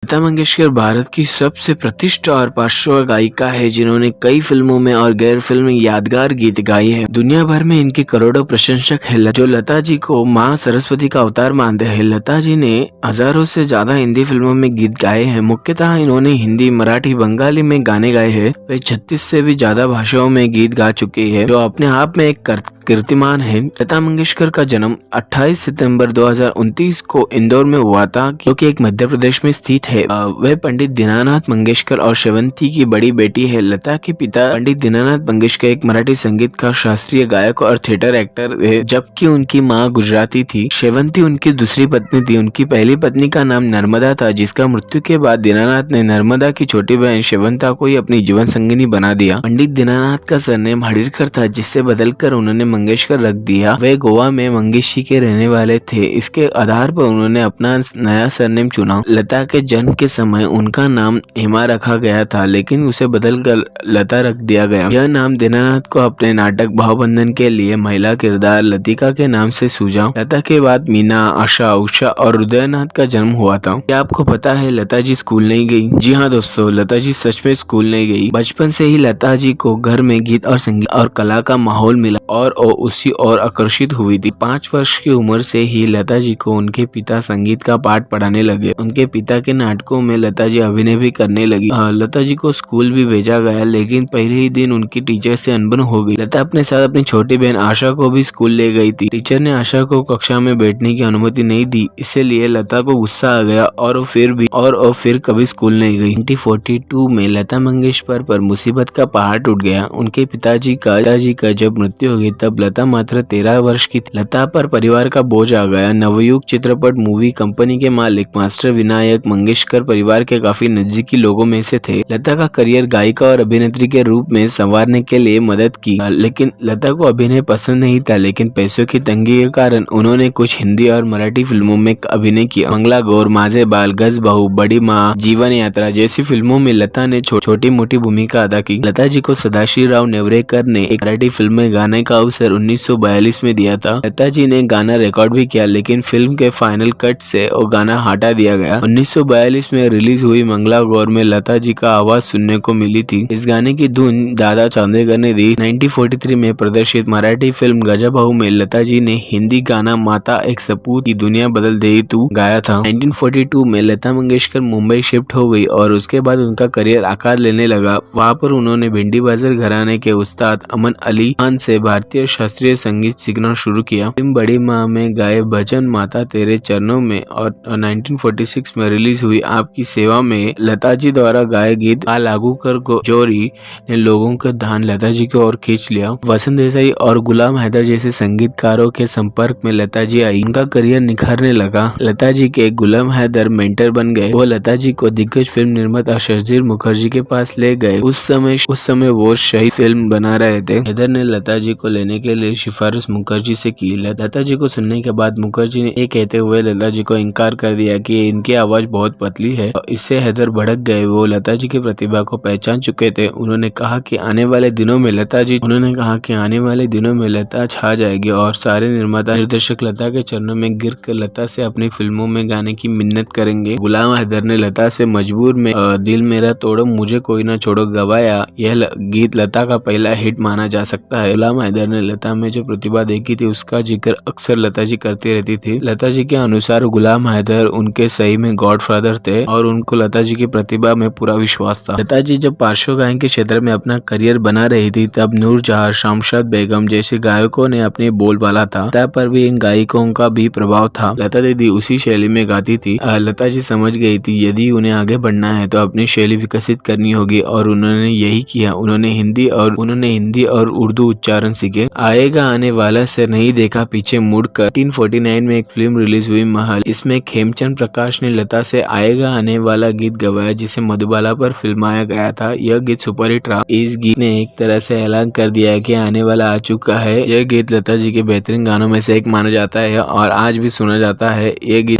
लता मंगेशकर भारत की सबसे प्रतिष्ठित और पार्श्व गायिका है जिन्होंने कई फिल्मों में और गैर फिल्मी यादगार गीत गाए हैं। दुनिया भर में इनके करोड़ों प्रशंसक हैं जो लता जी को मां सरस्वती का अवतार मानते हैं। लता जी ने हजारों से ज्यादा हिंदी फिल्मों में गीत गाए हैं। मुख्यतः इन्होंने हिंदी, मराठी, बंगाली में गाने गाए हैं। वे 36 से भी ज्यादा भाषाओं में गीत गा चुके हैं, जो अपने आप में एक कीर्तिमान है। लता मंगेशकर का जन्म 28 सितंबर 2029 को इंदौर में हुआ था, जो कि एक मध्य प्रदेश में स्थित है। वह पंडित दीनानाथ मंगेशकर और शेवंती की बड़ी बेटी है। लता के पिता पंडित दीनानाथ मंगेशकर एक मराठी संगीतकार, शास्त्रीय गायक और थिएटर एक्टर है, जबकि उनकी माँ गुजराती थी। शेवंती उनकी दूसरी पत्नी थी। उनकी पहली पत्नी का नाम नर्मदा था, जिसका मृत्यु के बाद दीनानाथ ने नर्मदा की छोटी बहन शेवंता को ही अपनी जीवन संगिनी बना दिया। पंडित दीनानाथ का सरनेम हड़ीरकर था, जिससे बदलकर उन्होंने मंगेशकर रख दिया। वे गोवा में मंगेशी के रहने वाले थे। इसके आधार पर उन्होंने अपना नया सरनेम चुना। लता के जन्म के समय उनका नाम हेमा रखा गया था, लेकिन उसे बदलकर लता रख दिया गया। यह नाम दीनानाथ को अपने नाटक भावबंधन के लिए महिला किरदार लतिका के नाम से सूझा। लता के बाद मीना, आशा, उषा और हृदयनाथ का जन्म हुआ था। क्या आपको पता है लता जी स्कूल नहीं गई? जी हाँ दोस्तों, लता जी सच में स्कूल नहीं गई। बचपन से ही लता जी को घर में गीत और संगीत और कला का माहौल मिला और उसी और आकर्षित हुई थी। 5 वर्ष की उम्र से ही लता जी को उनके पिता संगीत का पाठ पढ़ाने लगे। उनके पिता के नाटकों में लता जी अभिनय भी करने लगी। लता जी को स्कूल भी भेजा गया, लेकिन पहले ही दिन उनकी टीचर से अनबन हो गई। लता अपने साथ अपनी छोटी बहन आशा को भी स्कूल ले गई थी। टीचर ने आशा को कक्षा में बैठने की अनुमति नहीं दी, इसलिए लता को गुस्सा आ गया और फिर कभी स्कूल नहीं गई। 1942 में लता मंगेशकर पर मुसीबत का पहाड़ टूट गया। उनके पिताजी का जब मृत्यु हो गई तब लता मात्र 13 वर्ष की थी। लता पर परिवार का बोझ आ गया। नवयुग चित्रपट मूवी कंपनी के मालिक मास्टर विनायक मंगेशकर परिवार के काफी नजदीकी लोगों में से थे। लता का करियर गायिका और अभिनेत्री के रूप में संवारने के लिए मदद की, लेकिन लता को अभिनय पसंद नहीं था। लेकिन पैसों की तंगी के कारण उन्होंने कुछ हिंदी और मराठी फिल्मों में अभिनय किया। मंगला गौर, माझे बाल, गज बहू, बड़ी माँ, जीवन यात्रा जैसी फिल्मों में लता ने छोटी मोटी भूमिका अदा की। लता जी को सदाशिव राव नेवरेकर ने एक मराठी फिल्म में गाने का अवसर 1942 में दिया था। लता जी ने गाना रिकॉर्ड भी किया, लेकिन फिल्म के फाइनल कट से वो गाना हटा दिया गया। 1942 में रिलीज हुई मंगला गौर में लता जी का आवाज सुनने को मिली थी। इस गाने की धुन दादा चांदेकर ने दी। 1943 में प्रदर्शित मराठी फिल्म गजबहू में लता जी ने हिंदी गाना माता एक सपूत की दुनिया बदल दे तू गाया था। 1942 में लता मंगेशकर मुंबई शिफ्ट हो गई और उसके बाद उनका करियर आकार लेने लगा। वहाँ पर उन्होंने भिंडी बाजार घराने के उस्ताद अमन अली खान से भारतीय शास्त्रीय संगीत सीखना शुरू किया। फिल्म बड़ी माँ में गाए भजन माता तेरे चरणों में और 1946 में रिलीज हुई आपकी सेवा में लता जी द्वारा गाए गीत आ लागू कर जोरी ने लोगों का ध्यान लता जी की ओर खींच लिया। वसंत देसाई और गुलाम हैदर जैसे संगीतकारों के संपर्क में लता जी आई। उनका करियर निखरने लगा। लता जी के गुलाम हैदर मेंटर बन गए। वो लता जी को दिग्गज फिल्म निर्माता शर्जील मुखर्जी के पास ले गए। उस समय वो शहीद फिल्म बना रहे थे। हैदर ने लता जी को लेने के लिए सिफारिश मुखर्जी से की। लता जी को सुनने के बाद मुखर्जी ने ये कहते हुए लता जी को इनकार कर दिया कि इनकी आवाज बहुत पतली है। इससे हैदर भड़क गए। वो लता जी की प्रतिभा को पहचान चुके थे। उन्होंने कहा कि आने वाले दिनों में लता छा जाएगी और सारे निर्माता निर्देशक लता के चरणों में गिर कर लता से अपनी फिल्मों में गाने की मिन्नत करेंगे। गुलाम हैदर ने लता से मजबूर में दिल मेरा तोड़ो मुझे कोई ना छोड़ो गवाया। यह गीत लता का पहला हिट माना जा सकता है। गुलाम हैदर ने लता में जो प्रतिभा देखी थी उसका जिक्र अक्सर लता जी करती रहती थी। लता जी के अनुसार गुलाम हैदर उनके सही में गॉडफादर थे और उनको लता जी की प्रतिभा में पूरा विश्वास था। लता जी जब पार्श्व गायन के क्षेत्र में अपना करियर बना रही थी तब नूरजहां, शामशाद बेगम जैसे गायकों ने अपने बोलबाला था। लता पर भी इन गायकों का भी प्रभाव था। लता दीदी उसी शैली में गाती थी। लता जी समझ गई थी यदि उन्हें आगे बढ़ना है तो अपनी शैली विकसित करनी होगी और उन्होंने यही किया। उन्होंने हिंदी और उर्दू उच्चारण सीखे। आएगा आने वाला से नहीं देखा पीछे मुड़कर 1949 में एक फिल्म रिलीज हुई महल। इसमें खेमचंद प्रकाश ने लता से आएगा आने वाला गीत गवाया, जिसे मधुबाला पर फिल्माया गया था। यह गीत सुपरहिट रहा। इस गीत ने एक तरह से ऐलान कर दिया कि आने वाला आ चुका है। यह गीत लता जी के बेहतरीन गानों में से एक माना जाता है और आज भी सुना जाता है।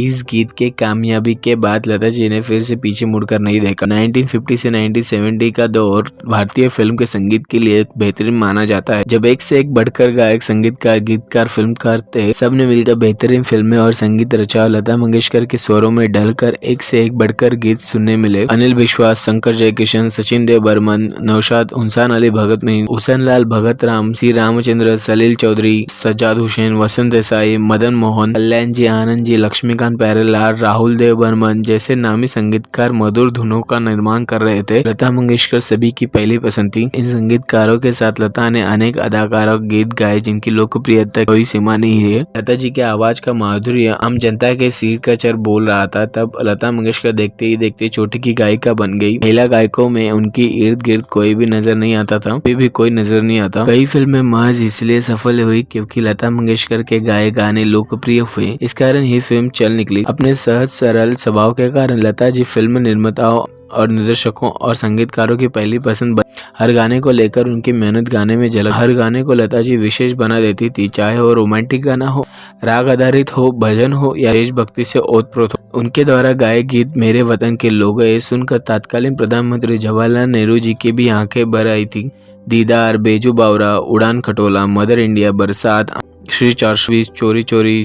इस गीत के कामयाबी के बाद लता जी ने फिर से पीछे मुड़कर नहीं देखा। 1950 से 1970 का दौर भारतीय फिल्म के संगीत के लिए बेहतरीन माना जाता है, जब एक से एक बढ़कर गायक, संगीतकार, गीतकार, फिल्मकार थे। सबने मिलकर बेहतरीन फिल्में और संगीत रचा। लता मंगेशकर के स्वरों में ढलकर एक से से एक बढ़कर गीत सुनने मिले। अनिल विश्वास, शंकर जयकिशन, सचिन देव बर्मन, नौशाद, उनसान अली भगत मीर, हुसैन लाल भगत राम, सी रामचंद्र, सलील चौधरी, सज्जाद हुसैन, वसंत देसाई, मदन मोहन, कल्याण जी, आनंद जी, लक्ष्मीकांत प्यारेलाल, राहुल देव बर्मन जैसे नामी संगीतकार मधुर धुनों का निर्माण कर रहे थे। लता मंगेशकर सभी की पहली पसंद थी। इन संगीतकारों के साथ लता ने अनेक अदाकारों गीत गाए जिनकी लोकप्रियता कोई सीमा नहीं है। लता जी के आवाज का माधुर्य आम जनता के सिर का चर बोल रहा था। तब लता मंगेशकर देखते ही देखते चोटी की गायिका बन गई। महिला गायकों में उनकी इर्द गिर्द कोई भी नजर नहीं आता था, भी कोई नजर नहीं आता। कई फिल्में महज इसलिए सफल हुई क्योंकि लता मंगेशकर के गाए गाने लोकप्रिय हुए। इस कारण ही फिल्म चल निकली। अपने सहज सरल स्वभाव के कारण लता जी फिल्म निर्माताओं और निर्देशकों और संगीतकारों की पहली पसंद बनी। हर गाने को लेकर उनकी मेहनत गाने में झलक। हर गाने को लता जी विशेष बना देती थी, चाहे वो रोमांटिक गाना हो, राग आधारित हो, भजन हो या देशभक्ति से ओतप्रोत हो। उनके द्वारा गाए गीत मेरे वतन के लोग ये सुनकर तत्कालीन प्रधानमंत्री जवाहरलाल नेहरू जी की भी आंखें भर आई थी। दीदार, बेजू बावरा, उड़ान खटोला, मदर इंडिया, बरसात, श्री 420, चोरी चोरी,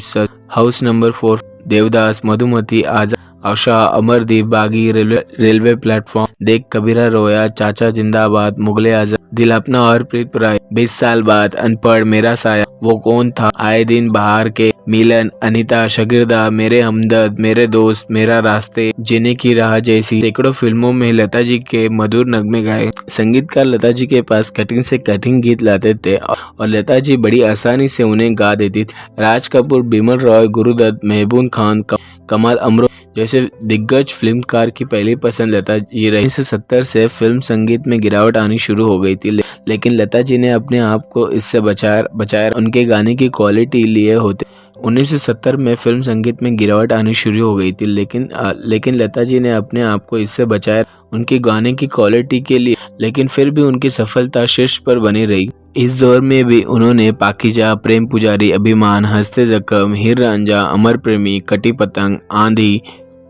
हाउस नंबर 4, देवदास, मधुमती, आजाद, आशा, अमरदीप, बागी, रेलवे प्लेटफॉर्म, देख कबीरा रोया, चाचा जिंदाबाद, मुगले आजम, दिल अपना और प्रीत पराई, 20 साल बाद, अनपढ़, मेरा साया, वो कौन था, आए दिन बाहर के, मिलन, अनीता, शगिरदा, मेरे हमदर्द, मेरे दोस्त, मेरा रास्ते, जीने की राह जैसी सैकड़ों फिल्मों में लता जी के मधुर नगमे गाए। संगीतकार लता जी के पास कठिन से कठिन गीत लाते थे और लता जी बड़ी आसानी से उन्हें गा देती थी। राज कपूर, बिमल रॉय, गुरुदत्त, महबूब खान, कमाल अमरो जैसे दिग्गज फिल्मकार की पहली पसंद लता जी रही। 1970 से फिल्म संगीत में गिरावट आनी शुरू हो गई थी, लेकिन लता जी ने अपने आप को इससे बचाया उनके गाने की क्वालिटी लिए होते। 1970 में फिल्म संगीत में गिरावट आनी शुरू हो गई थी, लेकिन लता जी ने अपने आप को इससे बचाया उनकी गाने की क्वालिटी के लिए, लेकिन फिर भी उनकी सफलता शीर्ष पर बनी रही। इस दौर में भी उन्होंने पाकीजा, प्रेम पुजारी, अभिमान, हंसते जख्म, हीर रांझा, अमर प्रेमी, कटी पतंग, आंधी,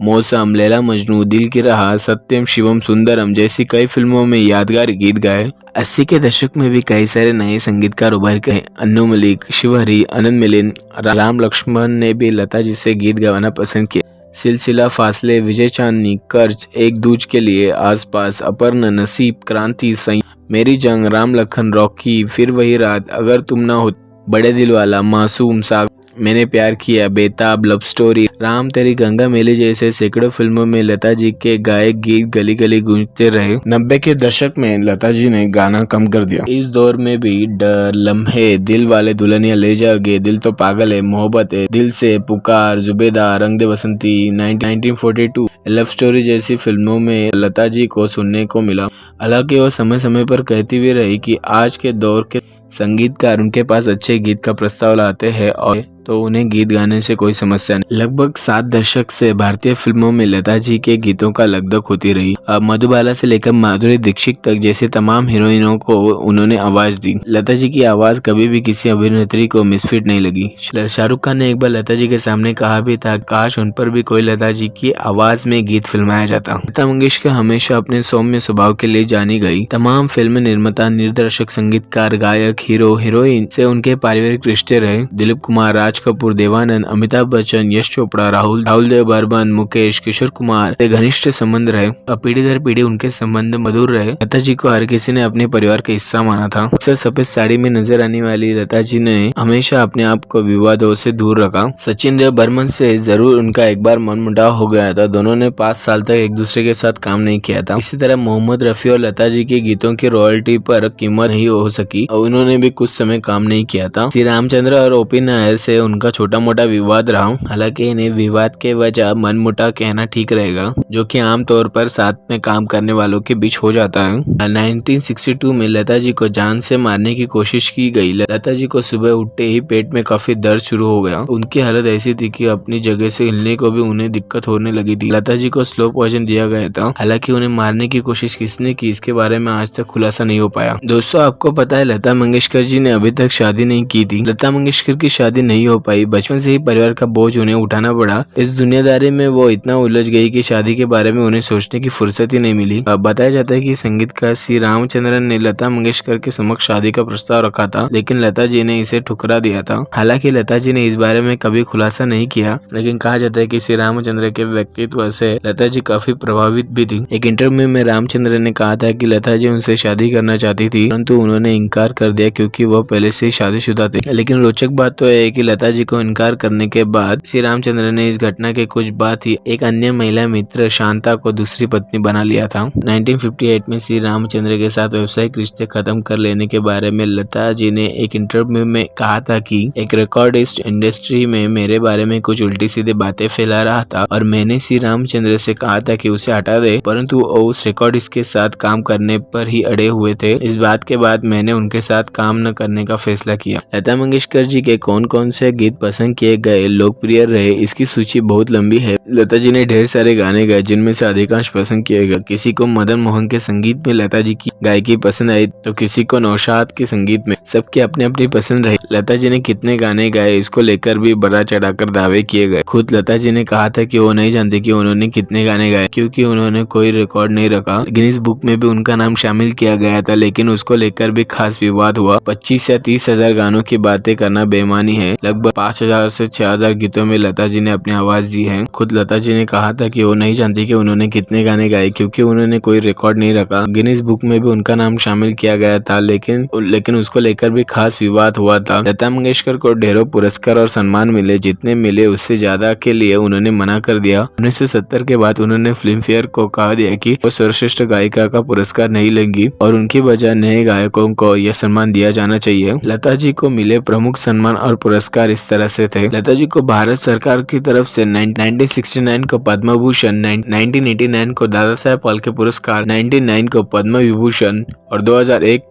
मौसम, लैला मजनू, दिल की राह, सत्यम शिवम सुंदरम जैसी कई फिल्मों में यादगार गीत गाए। 80 के दशक में भी कई सारे नए संगीतकार उभर के अन्नू मलिक, शिवहरी, आनंद मिलिन, राम लक्ष्मण ने भी लता जी से गीत गाना पसंद किया। सिलसिला, फासले, विजय चांदनी, कर्ज, एक दूज के लिए, आसपास, अपर्ण, नसीब, क्रांति, सही, मेरी जंग, राम लखन, रॉकी, फिर वही रात, अगर तुम ना हो, बड़े दिल वाला, मासूम, साग, मैंने प्यार किया, बेताब, लव स्टोरी, राम तेरी गंगा मेली जैसे सैकड़ों फिल्मों में लता जी के गाए गीत गली गली गूंजते रहे। 90 के दशक में लता जी ने गाना कम कर दिया। इस दौर में भी डर, लम्हे, दिल वाले दुल्हनिया ले जाओगे, दिल तो पागल है, मोहब्बत है, दिल से, पुकार, जुबेदार, रंग दे बसंती, 1942, लव स्टोरी जैसी फिल्मों में लता जी को सुनने को मिला। हालांकि वो समय समय पर कहती भी रही कि आज के दौर के संगीतकार उनके पास अच्छे गीत का प्रस्ताव लाते हैं और तो उन्हें गीत गाने से कोई समस्या नहीं। लगभग 7 दशक से भारतीय फिल्मों में लता जी के गीतों का लगधक होती रही। अब मधुबाला से लेकर माधुरी दीक्षित तक जैसे तमाम हीरोइनों को उन्होंने आवाज दी। लता जी की आवाज कभी भी किसी अभिनेत्री को मिसफिट नहीं लगी। शाहरुख खान ने एक बार लता जी के सामने कहा भी था, काश उन पर भी कोई लता जी की आवाज में गीत फिल्माया जाता। लता मंगेशकर हमेशा अपने सौम्य स्वभाव के लिए जानी गई। तमाम फिल्म निर्माता, निर्देशक, संगीतकार, गायक, हीरो, हीरोइन से उनके पारिवारिक रिश्ते रहे। दिलीप कुमार, राज कपूर, देवानंद, अमिताभ बच्चन, यश चोपड़ा, राहुल देव बर्मन, मुकेश, किशोर कुमार से घनिष्ठ संबंध रहे। अब पीढ़ी दर पीढ़ी उनके संबंध मधुर रहे। लता जी को हर किसी ने अपने परिवार का हिस्सा माना था। अक्सर सफेद साड़ी में नजर आने वाली लता जी ने हमेशा अपने आप को विवादों से दूर रखा। सचिन देव बर्मन से जरूर उनका एक बार मनमुटाव हो गया था। दोनों ने 5 साल तक एक दूसरे के साथ काम नहीं किया था। इसी तरह मोहम्मद रफी और लता जी के गीतों की रॉयल्टी पर कीमत नहीं हो सकी और उन्होंने भी कुछ समय काम नहीं किया था। श्री रामचंद्र और ओपी नायर से उनका छोटा मोटा विवाद रहा। हालांकि इन्हें विवाद के वजह मनमुटाव कहना ठीक रहेगा, जो कि आमतौर पर साथ में काम करने वालों के बीच हो जाता है। 1962 में लता जी को जान से मारने की कोशिश की गई। लता जी को सुबह उठते ही पेट में काफी दर्द शुरू हो गया। उनकी हालत ऐसी थी कि अपनी जगह से हिलने को भी उन्हें दिक्कत होने लगी थी। लता जी को स्लो पॉइजन दिया गया था। हालांकि उन्हें मारने की कोशिश किसने की, इसके बारे में आज तक खुलासा नहीं हो पाया। दोस्तों, आपको पता है लता मंगेशकर जी ने अभी तक शादी नहीं की थी। लता मंगेशकर की शादी नहीं हो हो पाई। बचपन से ही परिवार का बोझ उन्हें उठाना पड़ा। इस दुनियादारी में वो इतना उलझ गई कि शादी के बारे में उन्हें सोचने की फुर्सत ही नहीं मिली। बताया जाता है कि संगीतकार सी रामचंद्रन ने लता मंगेशकर के समक्ष शादी का प्रस्ताव रखा था, लेकिन लता जी ने इसे ठुकरा दिया था। हालांकि लता जी ने इस बारे में कभी खुलासा नहीं किया, लेकिन कहा जाता है कि श्री रामचंद्र के व्यक्तित्व से लता जी काफी प्रभावित भी थी। एक इंटरव्यू में रामचंद्र ने कहा था कि लता जी उनसे शादी करना चाहती थी, परंतु उन्होंने इनकार कर दिया क्योंकि वह पहले से ही शादीशुदा थे। लेकिन रोचक बात तो है कि लता जी को इनकार करने के बाद श्री रामचंद्र ने इस घटना के कुछ बाद ही एक अन्य महिला मित्र शांता को दूसरी पत्नी बना लिया था। 1958 में श्री रामचंद्र के साथ व्यावसायिक रिश्ते खत्म कर लेने के बारे में लता जी ने एक इंटरव्यू में कहा था कि एक रिकॉर्डिस्ट इंडस्ट्री में मेरे बारे में कुछ उल्टी सीधे बातें फैला रहा था और मैंने श्री रामचंद्र से कहा था कि उसे हटा दे, परंतु वो उस रिकॉर्डिस्ट के साथ काम करने पर ही अड़े हुए थे। इस बात के बाद मैंने उनके साथ काम न करने का फैसला किया। लता मंगेशकर जी के कौन कौन से गीत पसंद किए गए, लोकप्रिय रहे, इसकी सूची बहुत लंबी है। लता जी ने ढेर सारे गाने गाए जिनमें से अधिकांश पसंद किए गए। किसी को मदन मोहन के संगीत में लता जी की गायकी पसंद आई तो किसी को नौशाद के संगीत में। सबकी अपनी अपनी पसंद रही। लता जी ने कितने गाने गाए इसको लेकर भी बड़ा चढ़ाकर दावे किए गए। खुद लता जी ने कहा था कि वो नहीं जानती कि उन्होंने कितने गाने गाए क्योंकि उन्होंने कोई रिकॉर्ड नहीं रखा। गिनीज बुक में भी उनका नाम शामिल किया गया था, लेकिन उसको लेकर भी खास विवाद हुआ। 25 या 30 हजार गानों की बातें करना बेईमानी है। लगभग 5000 से 6000 गीतों में लता जी ने अपनी आवाज दी है। खुद लता जी ने कहा था कि वो नहीं जानती कि उन्होंने कितने गाने गाए क्योंकि उन्होंने कोई रिकॉर्ड नहीं रखा। गिनीज बुक में भी उनका नाम शामिल किया गया था, लेकिन उसको लेकर भी खास विवाद हुआ था। लता मंगेशकर को ढेरों पुरस्कार और सम्मान मिले, जितने मिले उससे ज्यादा के लिए उन्होंने मना कर दिया। 1970 के बाद उन्होंने फिल्म फेयर को कहा दिया कि वो सर्वश्रेष्ठ गायिका का पुरस्कार नहीं लेंगी और उनकी बजाय नए गायकों को यह सम्मान दिया जाना चाहिए। लता जी को मिले प्रमुख सम्मान और पुरस्कार इस तरह से थे। लता जी को भारत सरकार की तरफ से 1969 को पद्म भूषण, 1989 को दादा साहेब फाल्के पुरस्कार, 1999 को पद्म विभूषण और 2001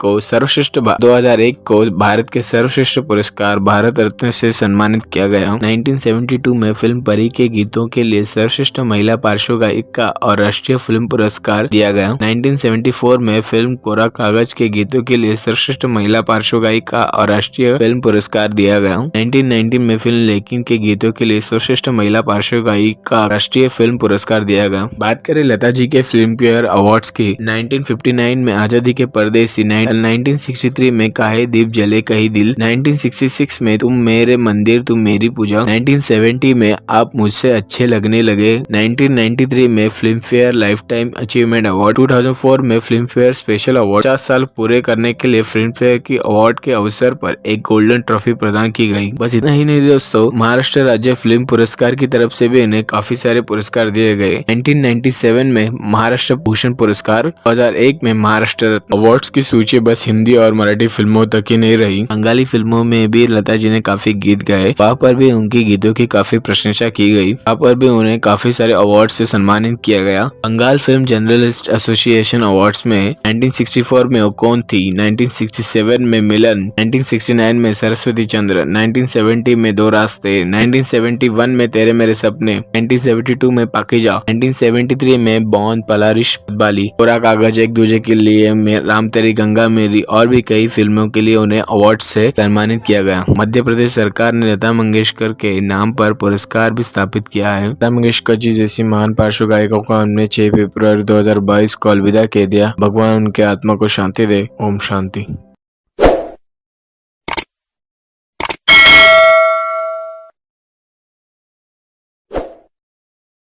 को भारत के सर्वश्रेष्ठ पुरस्कार भारत रत्न से सम्मानित किया गया। 1972 में फिल्म परी के गीतों के लिए सर्वश्रेष्ठ महिला पार्श्व गायिका और राष्ट्रीय फिल्म पुरस्कार दिया गया। 1974 में फिल्म कोरा कागज के गीतों के लिए सर्वश्रेष्ठ महिला पार्श्व गायिका और राष्ट्रीय फिल्म पुरस्कार दिया गया। 1990 में फिल्म लेकिन के गीतों के लिए सर्वश्रेष्ठ महिला पार्श्व गायिका राष्ट्रीय फिल्म पुरस्कार दिया गया। बात करें लता जी के फिल्म फेयर अवार्ड्स की, 1959 में आजादी के परदेसी, 1963 में काहे दीप जले कहीं दिल, 1966 में तुम मेरे मंदिर तुम मेरी पूजा, 1970 में आप मुझसे अच्छे लगने लगे, 1993 में film fair life time achievement award, 2004 में फिल्म फेयर स्पेशल अवार्ड। 50 साल पूरे करने के लिए फिल्म फेयर की अवार्ड के अवसर पर एक गोल्डन ट्रॉफी प्रदान की गई। बस इतना ही नहीं दोस्तों, महाराष्ट्र राज्य फिल्म पुरस्कार की तरफ से भी इन्हें काफी सारे पुरस्कार दिए गए। 1997 में महाराष्ट्र भूषण पुरस्कार, 2001 में महाराष्ट्र रत्न। अवार्ड्स की सूची बस हिंदी और मराठी फिल्मों तक ही नहीं रही, बंगाली फिल्मों में भी लता जी ने काफी गीत गाए। वहाँ पर भी उनकी गीतों की काफी प्रशंसा की गई। वहाँ पर भी उन्हें काफी सारे अवार्ड से सम्मानित किया गया। Bengal Film Journalist Association Awards में 1964 में वो कौन थी, 1967 में मिलन, 1969 में सरस्वती चंद्र, 1970 में दो रास्ते, 1971 में तेरे मेरे सपने, 1972 में पाकिजा, 1973 में बॉन पलारिश बाली, कोरा कागज, एक दूजे के लिए, राम तेरी गंगा मेरी और भी कई फिल्मों के लिए उन्हें अवार्ड से सम्मानित किया गया। मध्य प्रदेश सरकार ने लता मंगेशकर के नाम पर पुरस्कार भी स्थापित किया है। लता मंगेशकर जी जैसी महान पार्श्व गायिका को हमने 6 फरवरी 2022 को अलविदा कह दिया। भगवान उनके आत्मा को शांति दे। ओम शांति।